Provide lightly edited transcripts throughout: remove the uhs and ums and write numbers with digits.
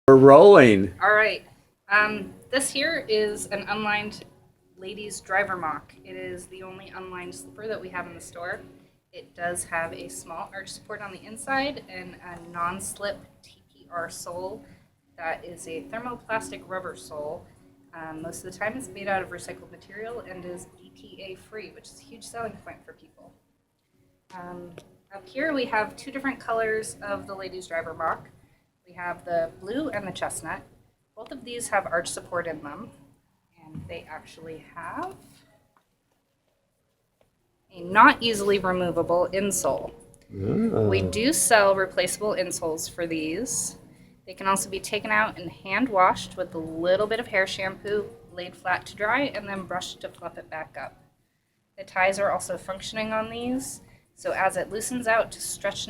We're rolling. All right. This here is an unlined ladies driver mock. It is the only unlined slipper that we have in the store. It does have a small arch support on the inside and a non-slip TPR sole. That is a thermoplastic rubber sole. Most of the time it's made out of recycled material and is BPA free, which is a huge selling point for people. Up here we have two different colors of the ladies driver mock. We have the blue and the chestnut. Both of these have arch support in them, and they actually have a not easily removable insole. We do sell replaceable insoles for these. They can also be taken out and hand washed with a little bit of hair shampoo, laid flat to dry, and then brushed to fluff it back up. The ties are also functioning on these, so as it loosens out to stretch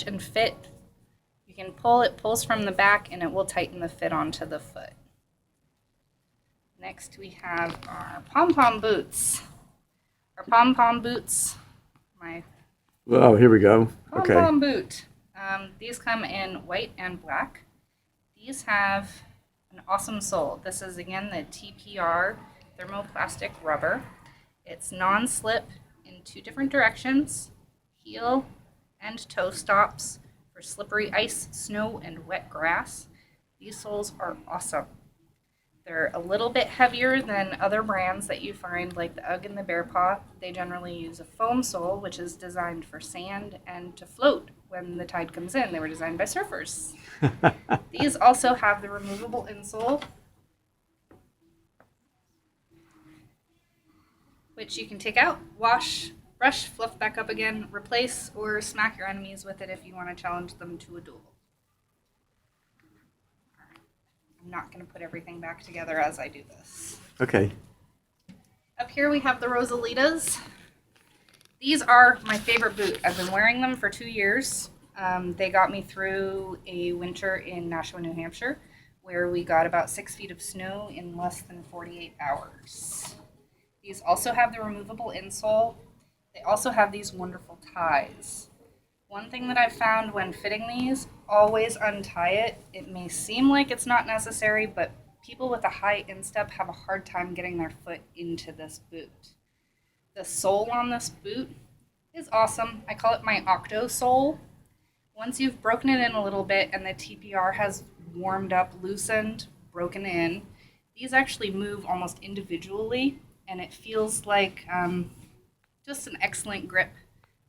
and fit, you can pull, it pulls from the back and it will tighten the fit onto the foot. Next we have our pom-pom boots. Our pom-pom boots, my Oh, here we go. Okay. pom-pom boot. These come in white and black. These have an awesome sole. This is again the TPR thermoplastic rubber. It's non-slip in two different directions, heel and toe stops for slippery ice, snow, and wet grass. These soles are awesome. They're a little bit heavier than other brands that you find, like the UGG and the Bear Paw. They generally use a foam sole, which is designed for sand and to float when the tide comes in. They were designed by surfers. These also have the removable insole, which you can take out, wash, brush, fluff back up again, replace, or smack your enemies with it if you want to challenge them to a duel. I'm not going to put everything back together as I do this. Okay. Up here we have the Rosalitas. These are my favorite boot. I've been wearing them for 2 years. They got me through a winter in Nashua, New Hampshire, where we got about 6 feet of snow in less than 48 hours. These also have the removable insole. They also have these wonderful ties. One thing that I've found when fitting these, always untie it. It may seem like it's not necessary, but people with a high instep have a hard time getting their foot into this boot. The sole on this boot is awesome. I call it my octo sole. Once you've broken it in a little bit and the TPR has warmed up, loosened, broken in, these actually move almost individually, and it feels like just an excellent grip.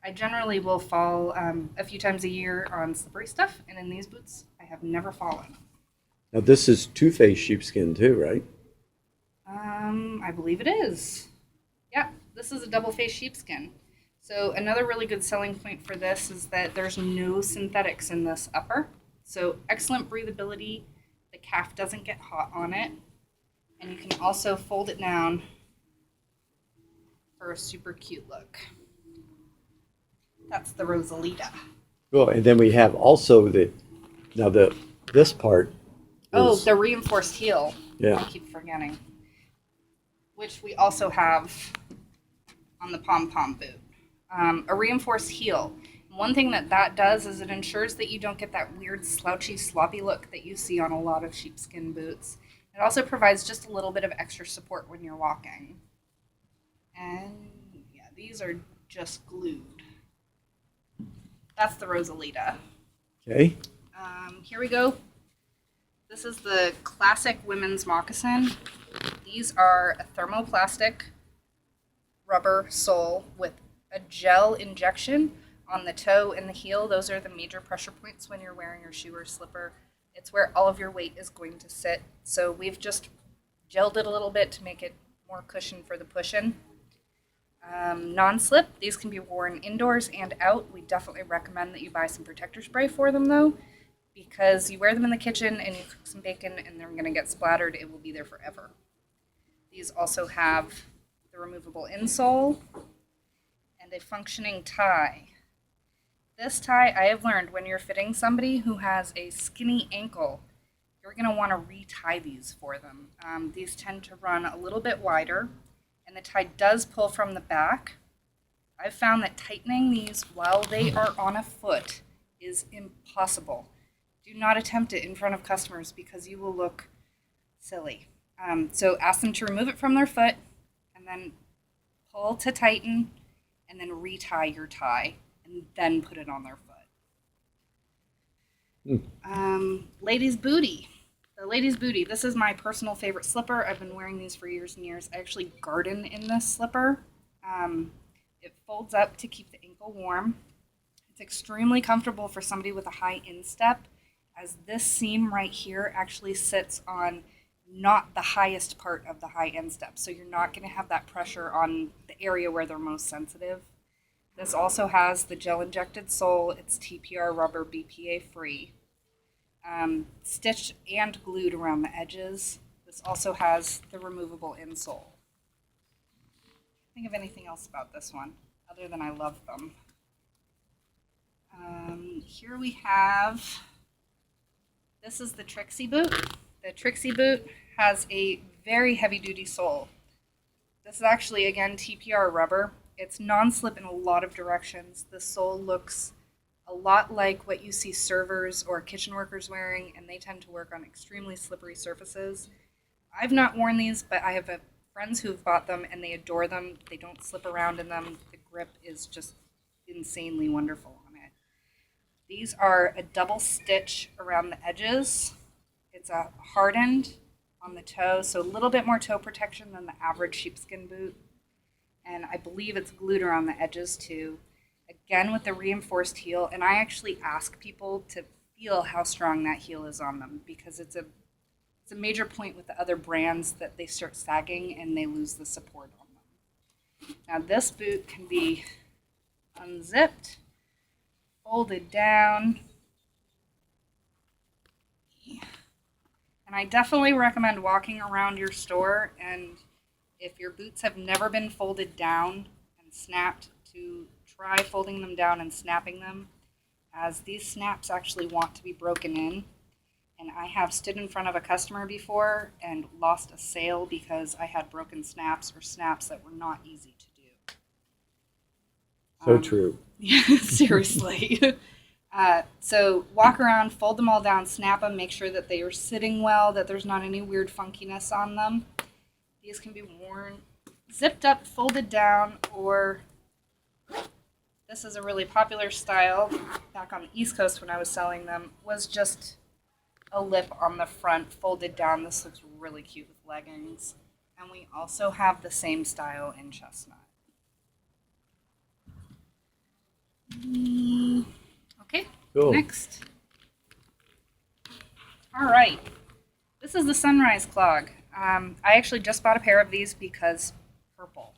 I generally will fall a few times a year on slippery stuff, and in these boots, I have never fallen. Now this is two-faced sheepskin too, right? I believe it is. Yeah, this is a double-faced sheepskin. So another really good selling point for this is that there's no synthetics in this upper. So excellent breathability. The calf doesn't get hot on it. And you can also fold it down for a super cute look. That's the Rosalita. Well, and then we have also this part. Oh, is- the reinforced heel. Yeah. I keep forgetting. Which we also have on the pom-pom boot. A reinforced heel. One thing that does is it ensures that you don't get that weird slouchy, sloppy look that you see on a lot of sheepskin boots. It also provides just a little bit of extra support when you're walking. And yeah, these are just glued. That's the Rosalita. Okay. Here we go. This is the classic women's moccasin. These are a thermoplastic rubber sole with a gel injection on the toe and the heel. Those are the major pressure points when you're wearing your shoe or slipper. It's where all of your weight is going to sit. So we've just gelled it a little bit to make it more cushion for the push-in. Non-slip, these can be worn indoors and out. We definitely recommend that you buy some protector spray for them though, because you wear them in the kitchen and you cook some bacon and they're going to get splattered. It will be there forever. These also have the removable insole and a functioning tie. This tie, I have learned, when you're fitting somebody who has a skinny ankle, you're going to want to retie these for them. These tend to run a little bit wider, and the tie does pull from the back. I've found that tightening these while they are on a foot is impossible. Do not attempt it in front of customers because you will look silly. So ask them to remove it from their foot and then pull to tighten and then retie your tie and then put it on their foot. Ladies' booty. The ladies' booty. This is my personal favorite slipper. I've been wearing these for years and years. I actually garden in this slipper. It folds up to keep the ankle warm. It's extremely comfortable for somebody with a high instep, as this seam right here actually sits on not the highest part of the high instep. So you're not going to have that pressure on the area where they're most sensitive. This also has the gel injected sole. It's TPR rubber, BPA free. Stitched and glued around the edges. This also has the removable insole. Think of anything else about this one other than I love them. Here we have, this is the Trixie boot. The Trixie boot has a very heavy duty sole. This is actually, again, TPR rubber. It's non-slip in a lot of directions. The sole looks a lot like what you see servers or kitchen workers wearing, and they tend to work on extremely slippery surfaces. I've not worn these, but I have friends who have bought them and they adore them. They don't slip around in them. The grip is just insanely wonderful on it. These are a double stitch around the edges. It's a hardened on the toe, so a little bit more toe protection than the average sheepskin boot. And I believe it's glued around the edges too. Again, with the reinforced heel, and I actually ask people to feel how strong that heel is on them, because it's a major point with the other brands that they start sagging and they lose the support on them. Now this boot can be unzipped, folded down, and I definitely recommend walking around your store, and if your boots have never been folded down and snapped, to try folding them down and snapping them, as these snaps actually want to be broken in. And I have stood in front of a customer before and lost a sale because I had broken snaps or snaps that were not easy to do. So true. Yeah, seriously. So walk around, fold them all down, snap them, make sure that they are sitting well, that there's not any weird funkiness on them. These can be worn zipped up, folded down, or this is a really popular style back on the East Coast when I was selling them, was just a lip on the front, folded down. This looks really cute with leggings. And we also have the same style in chestnut. Okay, Cool. Next. All right. This is the Sunrise Clog. I actually just bought a pair of these because purple.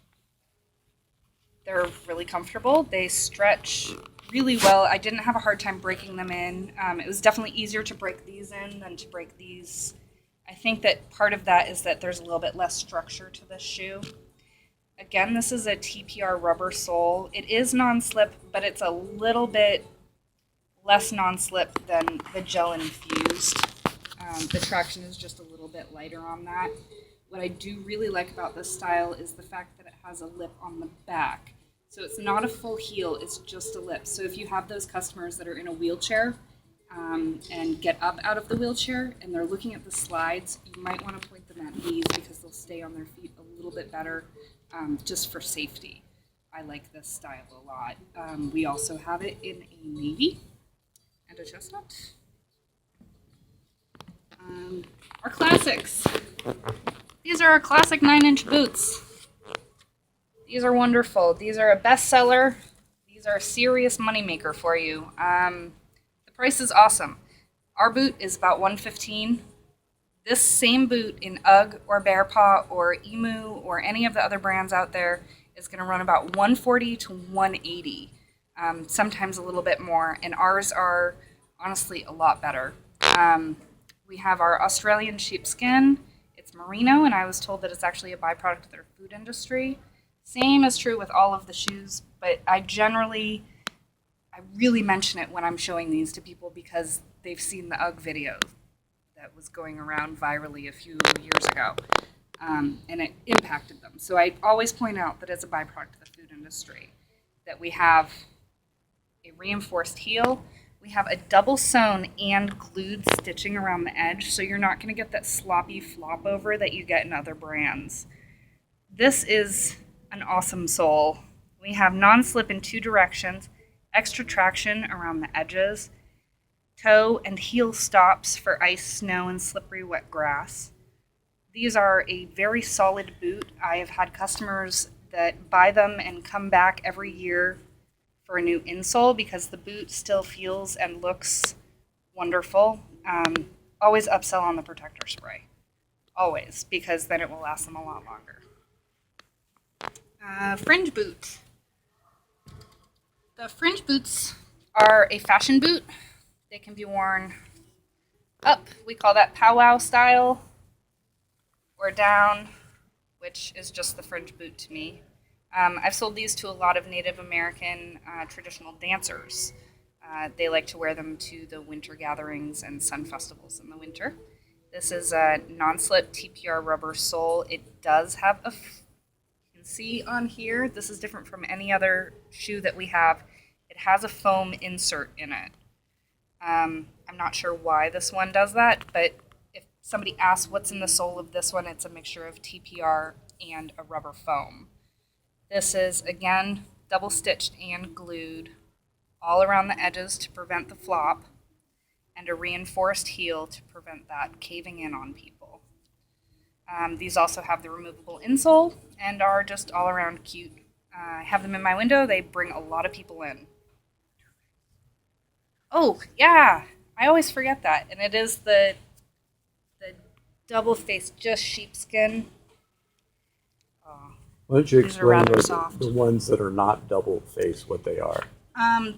They're really comfortable. They stretch really well. I didn't have a hard time breaking them in. It was definitely easier to break these in than to break these. I think that part of that is that there's a little bit less structure to this shoe. Again, this is a TPR rubber sole. It is non-slip, but it's a little bit less non-slip than the gel infused. The traction is just a little bit lighter on that. What I do really like about this style is the fact that it has a lip on the back. So it's not a full heel, it's just a lip. So if you have those customers that are in a wheelchair and get up out of the wheelchair and they're looking at the slides, you might want to point them at these because they'll stay on their feet a little bit better, just for safety. I like this style a lot. We also have it in a navy and a chestnut. Our classics. These are our classic 9-inch boots. These are wonderful. These are a bestseller. These are a serious moneymaker for you. The price is awesome. Our boot is about $115. This same boot in UGG or Bear Paw or Emu or any of the other brands out there is going to run about $140 to $180, sometimes a little bit more. And ours are honestly a lot better. We have our Australian sheepskin. It's merino, and I was told that it's actually a byproduct of their food industry. Same is true with all of the shoes, but I really mention it when I'm showing these to people because they've seen the UGG video that was going around virally a few years ago, and it impacted them. So I always point out that it's a byproduct of the food industry, that we have a reinforced heel. We have a double sewn and glued stitching around the edge, so you're not going to get that sloppy flop over that you get in other brands. This is an awesome sole. We have non-slip in 2 directions, extra traction around the edges, toe and heel stops for ice, snow, and slippery wet grass. These are a very solid boot. I have had customers that buy them and come back every year for a new insole because the boot still feels and looks wonderful. Always upsell on the protector spray. Always, because then it will last them a lot longer. Fringe boot. The fringe boots are a fashion boot. They can be worn up. We call that powwow style, or down, which is just the fringe boot to me. I've sold these to a lot of Native American traditional dancers. They like to wear them to the winter gatherings and sun festivals in the winter. This is a non-slip TPR rubber sole. It does have you can see on here, this is different from any other shoe that we have. It has a foam insert in it. I'm not sure why this one does that, but if somebody asks what's in the sole of this one, it's a mixture of TPR and a rubber foam. This is, again, double stitched and glued all around the edges to prevent the flop, and a reinforced heel to prevent that caving in on people. These also have the removable insole and are just all around cute. I have them in my window. They bring a lot of people in. Oh, yeah, I always forget that. And it is the double face, just sheepskin. Why don't you These are explain rather soft. the ones that are not double face, what they are?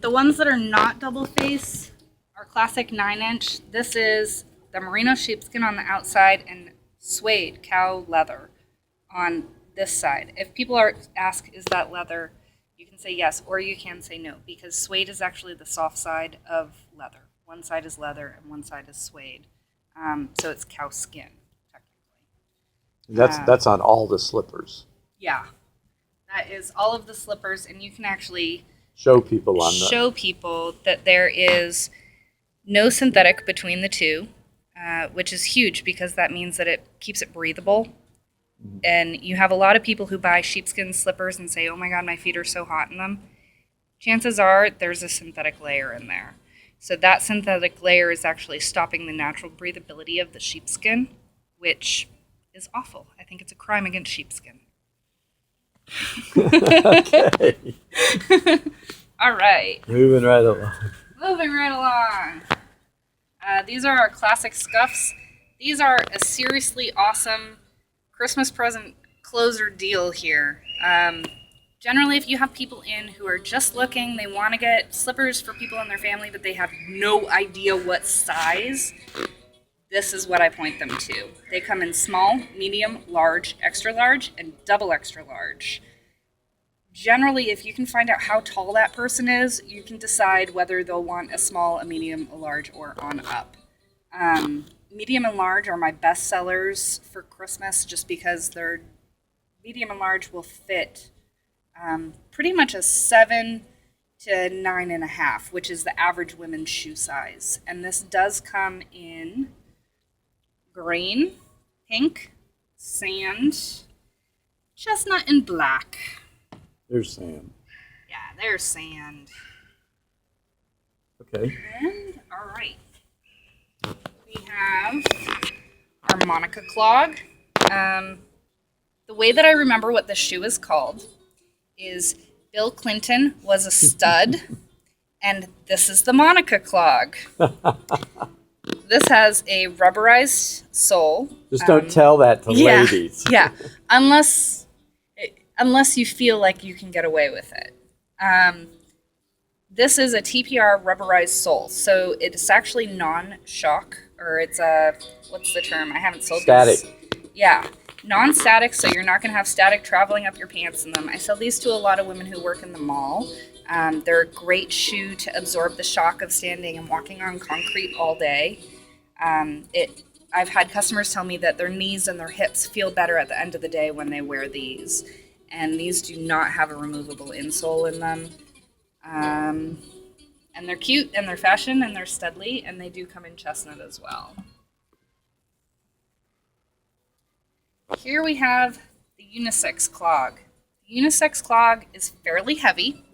The ones that are not double face are classic 9-inch. This is the merino sheepskin on the outside and suede cow leather on this side. If people ask, is that leather? You can say yes, or you can say no, because suede is actually the soft side of leather. One side is leather and one side is suede. So it's cow skin, technically. That's on all the slippers. Yeah, that is all of the slippers, and you can actually Show people on show people that there is no synthetic between the two, which is huge because that means that it keeps it breathable. Mm-hmm. And you have a lot of people who buy sheepskin slippers and say, oh my God, my feet are so hot in them. Chances are there's a synthetic layer in there. So that synthetic layer is actually stopping the natural breathability of the sheepskin, which is awful. I think it's a crime against sheepskin. Okay. All right. Moving right along. Moving right along. These are our classic scuffs. These are a seriously awesome Christmas present closer deal here. Generally, if you have people in who are just looking, they want to get slippers for people in their family, but they have no idea what size, this is what I point them to. They come in small, medium, large, extra large, and double extra large. Generally, if you can find out how tall that person is, you can decide whether they'll want a small, a medium, a large, or on up. Medium and large are my best sellers for Christmas just because they're medium and large will fit pretty much a 7 to 9.5, which is the average women's shoe size. And this does come in green, pink, sand, chestnut, and black. There's Sam. Yeah, there's sand. Okay. And, all right. We have our Monica clog. The way that I remember what this shoe is called is Bill Clinton was a stud, and this is the Monica clog. This has a rubberized sole. Just don't tell that to ladies. Yeah, unless you feel like you can get away with it. This is a TPR rubberized sole, so it's actually non-shock, or it's a, what's the term? I haven't sold this. Static. Yeah, non-static, so you're not going to have static traveling up your pants in them. I sell these to a lot of women who work in the mall. They're a great shoe to absorb the shock of standing and walking on concrete all day. I've had customers tell me that their knees and their hips feel better at the end of the day when they wear these. And these do not have a removable insole in them. And they're cute, and they're fashion, and they're studly, and they do come in chestnut as well. Here we have the unisex clog. The unisex clog is fairly heavy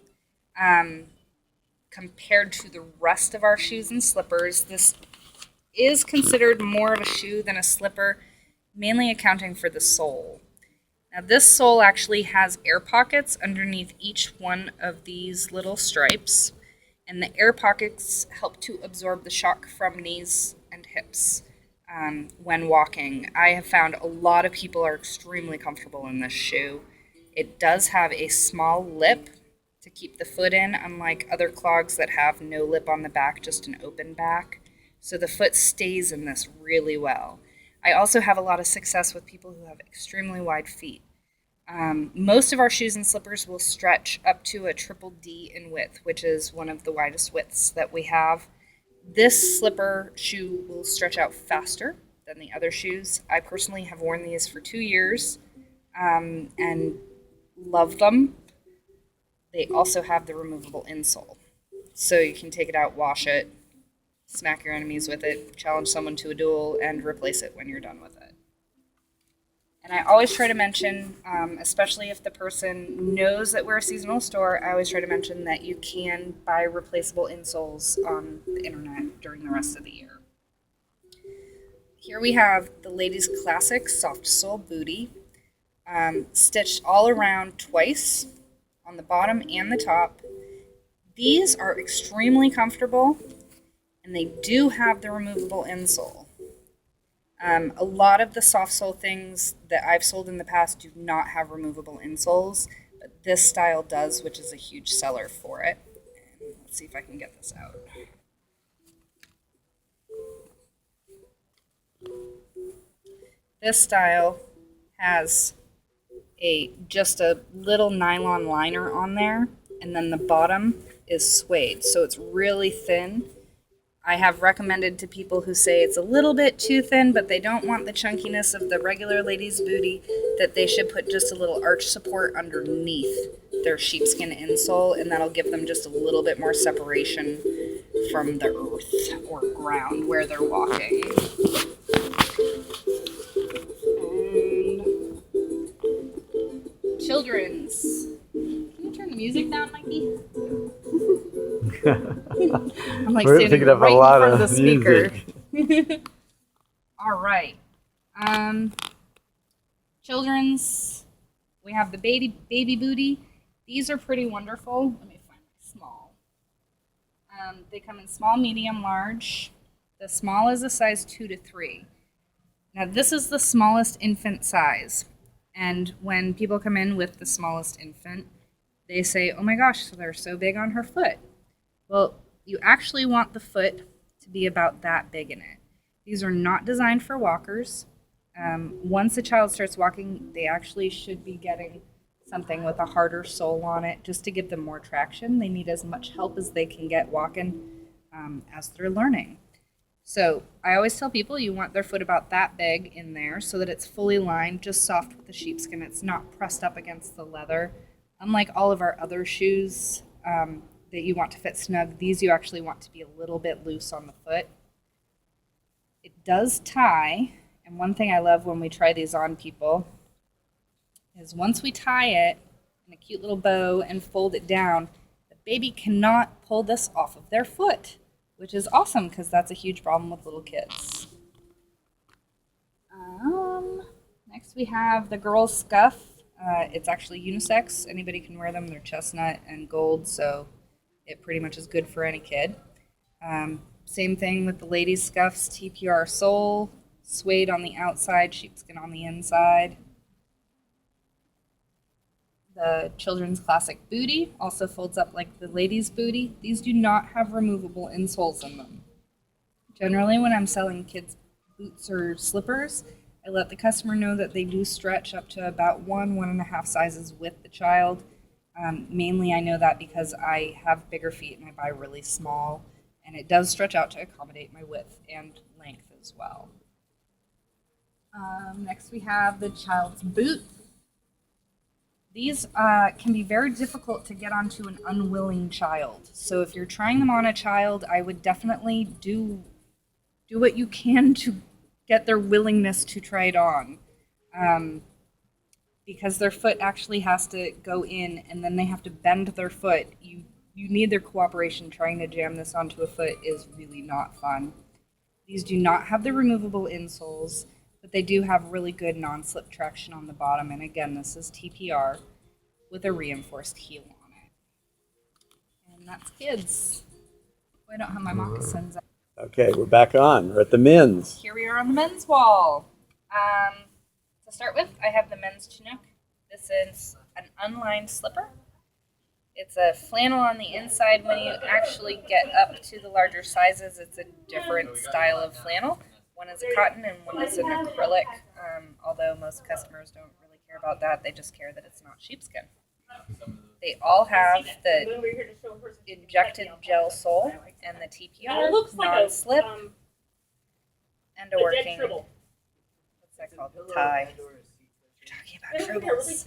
compared to the rest of our shoes and slippers. This is considered more of a shoe than a slipper, mainly accounting for the sole. Now, this sole actually has air pockets underneath each one of these little stripes, and the air pockets help to absorb the shock from knees and hips when walking. I have found a lot of people are extremely comfortable in this shoe. It does have a small lip to keep the foot in, unlike other clogs that have no lip on the back, just an open back. So the foot stays in this really well. I also have a lot of success with people who have extremely wide feet. Most of our shoes and slippers will stretch up to a triple D in width, which is one of the widest widths that we have. This slipper shoe will stretch out faster than the other shoes. I personally have worn these for 2 years and love them. They also have the removable insole. So you can take it out, wash it, smack your enemies with it, challenge someone to a duel, and replace it when you're done with it. And I always try to mention, especially if the person knows that we're a seasonal store, I always try to mention that you can buy replaceable insoles on the internet during the rest of the year. Here we have the ladies' classic soft sole booty, stitched all around twice on the bottom and the top. These are extremely comfortable, and they do have the removable insole. A lot of the soft sole things that I've sold in the past do not have removable insoles, but this style does, which is a huge seller for it. And let's see if I can get this out. This style has just a little nylon liner on there, and then the bottom is suede, so it's really thin. I have recommended to people who say it's a little bit too thin, but they don't want the chunkiness of the regular ladies' booty, that they should put just a little arch support underneath their sheepskin insole, and that'll give them just a little bit more separation from the earth or ground where they're walking. And children's. Can you turn the music down, Mikey? I'm like We're standing thinking of right a lot in front of the speaker. music. All right. Children's. We have the baby booty. These are pretty wonderful. Let me find my small. They come in small, medium, large. The small is a size 2 to 3. Now this is the smallest infant size. And when people come in with the smallest infant, they say, oh my gosh, so they're so big on her foot. Well, you actually want the foot to be about that big in it. These are not designed for walkers. Once a child starts walking, they actually should be getting something with a harder sole on it just to give them more traction. They need as much help as they can get walking as they're learning. So I always tell people you want their foot about that big in there so that it's fully lined, just soft with the sheepskin. It's not pressed up against the leather. Unlike all of our other shoes that you want to fit snug, these you actually want to be a little bit loose on the foot. It does tie, and one thing I love when we try these on people is once we tie it in a cute little bow and fold it down, the baby cannot pull this off of their foot, which is awesome because that's a huge problem with little kids. Next we have the girls' scuff. It's actually unisex. Anybody can wear them. They're chestnut and gold, so it pretty much is good for any kid. Same thing with the ladies' scuffs. TPR sole, suede on the outside, sheepskin on the inside. The children's classic booty also folds up like the ladies' booty. These do not have removable insoles in them. Generally, when I'm selling kids' boots or slippers, I let the customer know that they do stretch up to about 1.5 sizes with the child. Mainly I know that because I have bigger feet and I buy really small, and it does stretch out to accommodate my width and length as well. Next we have the child's boot. These can be very difficult to get onto an unwilling child. So if you're trying them on a child, I would definitely do what you can to get their willingness to try it on. Because their foot actually has to go in and then they have to bend their foot. You need their cooperation. Trying to jam this onto a foot is really not fun. These do not have the removable insoles, but they do have really good non-slip traction on the bottom. And again, this is TPR with a reinforced heel on it. And that's kids. I don't have my moccasins. Okay, we're back on. We're at the men's. Here we are on the men's wall. To start with, I have the men's Chinook. This is an unlined slipper. It's a flannel on the inside. When you actually get up to the larger sizes, it's a different style of flannel. One is a cotton and one is an acrylic. Although most customers don't really care about that, they just care that it's not sheepskin. They all have the injected gel sole and the TPR non-slip and a working, what's that called, tie. You're talking about tribbles.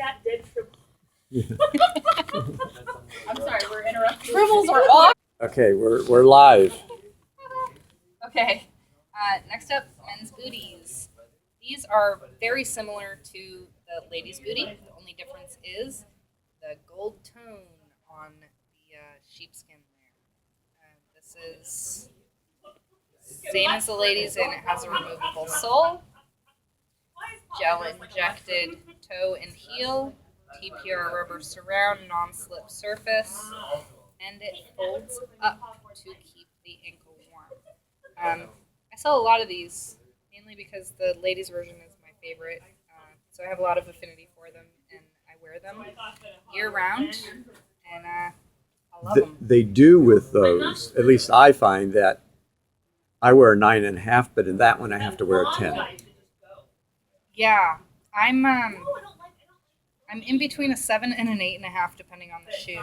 I'm sorry, we're interrupting. Tribbles are off. Okay, we're live. Okay, next up, men's booties. These are very similar to the ladies' booty. The only difference is the gold tone on the sheepskin there. This is same as the ladies, and it has a removable sole, gel injected toe and heel, TPR rubber surround, non-slip surface, and it folds up to keep the ankle warm. I sell a lot of these, mainly because the ladies' version is my favorite, so I have a lot of affinity for them, and I wear them year-round, and I love them. They do with those, at least I find that I wear a 9.5, but in that one I have to wear a 10. Yeah, I'm in between a 7 and an 8.5, depending on the shoe.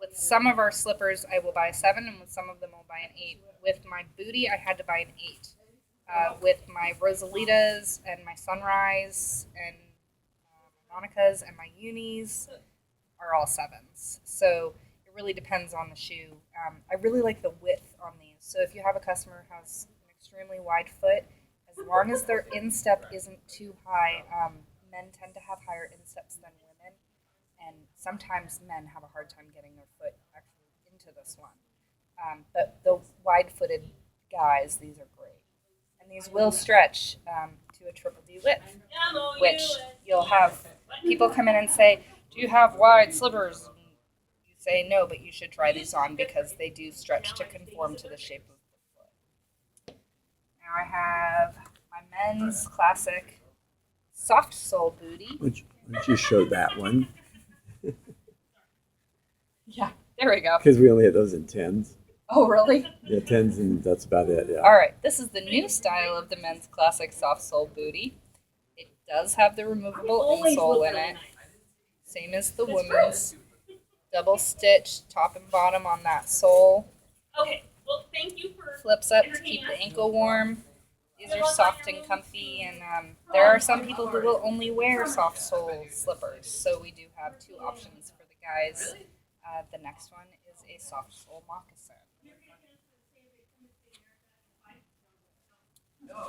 With some of our slippers, I will buy a 7, and with some of them, I'll buy an 8. With my booty, I had to buy an 8. With my Rosalitas and my Sunrise and my Monicas and my Unis are all 7s. So it really depends on the shoe. I really like the width on these. So if you have a customer who has an extremely wide foot, as long as their instep isn't too high, men tend to have higher insteps than women, and sometimes men have a hard time getting their foot actually into this one. But the wide-footed guys, these are great. And these will stretch to a triple D width, which you'll have people come in and say, do you have wide slippers? And you say, no, but you should try these on because they do stretch to conform to the shape of the foot. Now I have my men's classic soft sole booty. Why don't you show that one? Yeah, there we go. Because we only had those in 10s. Oh, really? Yeah, 10s, and that's about it, yeah. All right, this is the new style of the men's classic soft sole booty. It does have the removable insole in it, same as the women's. Double stitch top and bottom on that sole. Okay, well, thank you for Flips up to keep the ankle warm. These are soft and comfy, and there are some people who will only wear soft sole slippers, so we do have 2 options for the guys. The next one is a soft sole moccasin.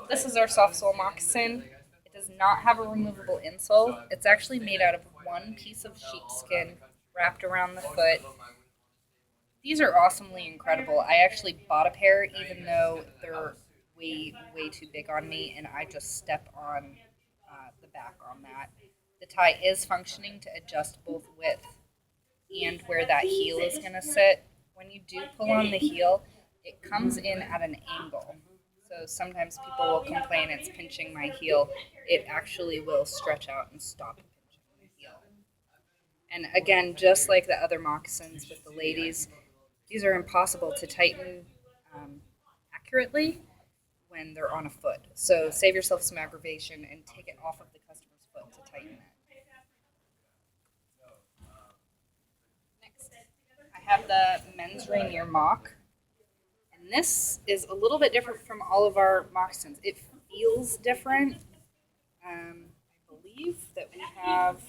This is our soft sole moccasin. It does not have a removable insole. It's actually made out of one piece of sheepskin wrapped around the foot. These are awesomely incredible. I actually bought a pair even though they're way too big on me, and I just step on the back on that. The tie is functioning to adjust both width and where that heel is going to sit. When you do pull on the heel, it comes in at an angle. So sometimes people will complain it's pinching my heel. It actually will stretch out and stop pinching the heel. And again, just like the other moccasins with the ladies, these are impossible to tighten accurately when they're on a foot. So save yourself some aggravation and take it off of the customer's foot to tighten it. Next, I have the men's Rainier mock. And this is a little bit different from all of our moccasins. It feels different. I believe that we have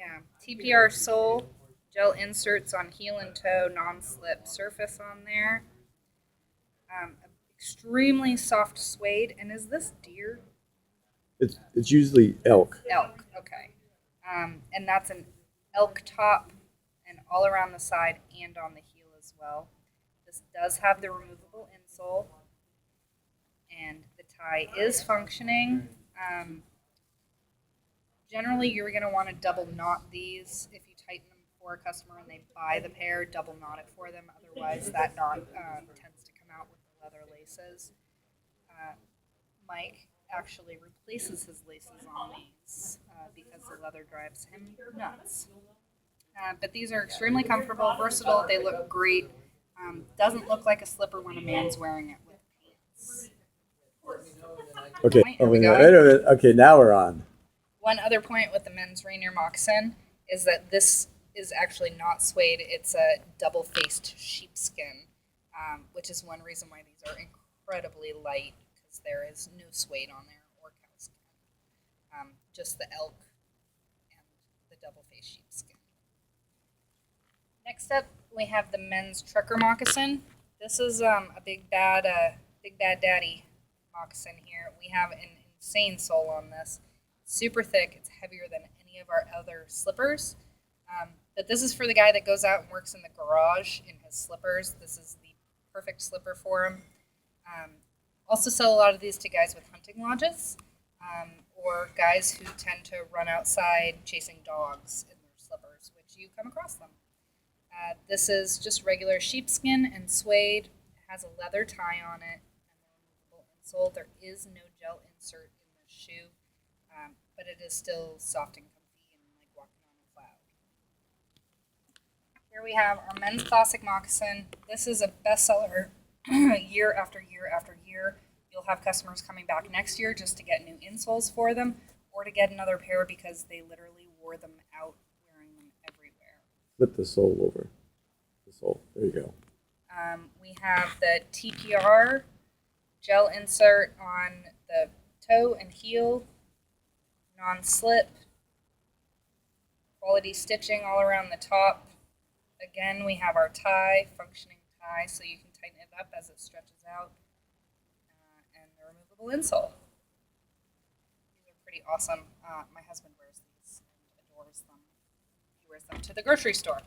Yeah, TPR sole, gel inserts on heel and toe, non-slip surface on there. Extremely soft suede, and is this deer? It's usually elk. Elk, okay. And that's an elk top and all around the side and on the heel as well. This does have the removable insole, and the tie is functioning. Generally, you're going to want to double knot these if you tighten them for a customer and they buy the pair, double knot it for them. Otherwise, that knot tends to come out with the leather laces. Mike actually replaces his laces on these because the leather drives him nuts. But these are extremely comfortable, versatile. They look great. Doesn't look like a slipper when a man's wearing it with pants. Okay. Here we go. Wait a minute. Okay, now we're on. One other point with the men's Rainier moccasin is that this is actually not suede. It's a double-faced sheepskin, which is one reason why these are incredibly light, because there is no suede on there or cow skin. Just the elk and the double-faced sheepskin. Next up, we have the men's trucker moccasin. This is a big bad daddy moccasin here. We have an insane sole on this. Super thick. It's heavier than any of our other slippers. But this is for the guy that goes out and works in the garage in his slippers. This is the perfect slipper for him. Also sell a lot of these to guys with hunting lodges or guys who tend to run outside chasing dogs in their slippers, which you come across them. This is just regular sheepskin and suede. It has a leather tie on it and the removable insole. There is no gel insert in the shoe. But it is still soft and comfy and like walking on a cloud. Here we have our men's classic moccasin. This is a bestseller year after year after year. You'll have customers coming back next year just to get new insoles for them or to get another pair because they literally wore them out wearing them everywhere. Flip the sole over. The sole. There you go. We have the TPR gel insert on the toe and heel. Non-slip, quality stitching all around the top. Again, we have our tie, functioning tie, so you can tighten it up as it stretches out, and the removable insole. These are pretty awesome. My husband wears these and adores them. He wears them to the grocery store.